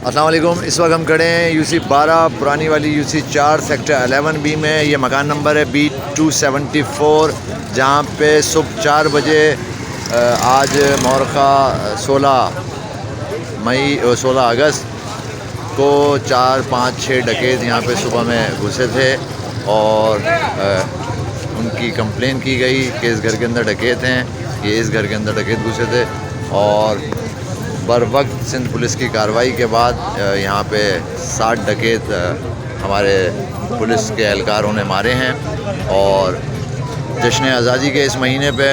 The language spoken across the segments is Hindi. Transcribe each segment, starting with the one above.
अस्सलाम वालेकुम। इस वक्त हम खड़े हैं यूसी 12 पुरानी वाली यूसी 4 सेक्टर 11B में। ये मकान नंबर है B274, जहाँ पे सुबह 4 बजे आज मौरखा 16 अगस्त को 4, 5, 6 डकैत यहाँ पे सुबह में घुसे थे और उनकी कंप्लेन की गई कि इस घर के अंदर डकैत हैं, ये इस घर के अंदर डकैत घुसे थे। और बर वक्त सिंध पुलिस की कार्रवाई के बाद यहाँ पे 60 डकैत हमारे पुलिस के एहलकारों ने मारे हैं। और जश्न आज़ादी के इस महीने पे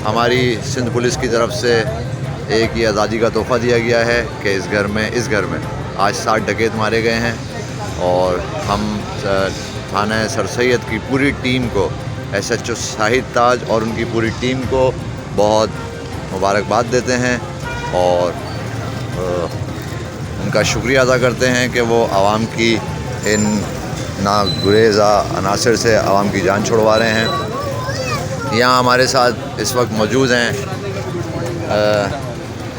हमारी सिंध पुलिस की तरफ से एक ये आज़ादी का तोहफ़ा दिया गया है कि इस घर में आज 60 डकैत मारे गए हैं। और हम थाना सर सैयद की पूरी टीम को, SHO शाहिद ताज और उनकी पूरी टीम को बहुत मुबारकबाद देते हैं और उनका शुक्रिया अदा करते हैं कि वो आवाम की इन नागुरेज़ा अनासर से आवाम की जान छुड़वा रहे हैं। यहाँ हमारे साथ इस वक्त मौजूद हैं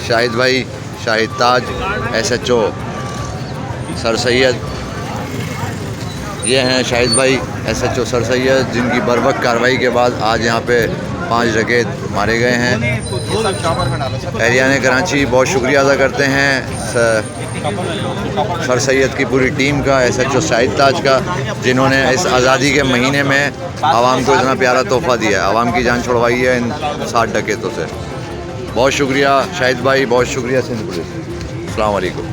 शाहिद भाई, शाहिद ताज, SHO सर सैयद। ये हैं शाहिद भाई, SHO सर सैयद, जिनकी बर वक्त कार्रवाई के बाद आज यहाँ पे 5 डकैत मारे गए हैं। एरियान कराची बहुत शुक्रिया अदा करते हैं सर सैयद की पूरी टीम का, SHO शाहिद ताज का, जिन्होंने इस आज़ादी के महीने में आवाम को इतना प्यारा तोहफ़ा दिया है, आवाम की जान छुड़वाई है इन 60 डकैतों से। बहुत शुक्रिया शाहिद भाई, बहुत शुक्रिया सिंध पुलिस। अस्सलाम वालेकुम।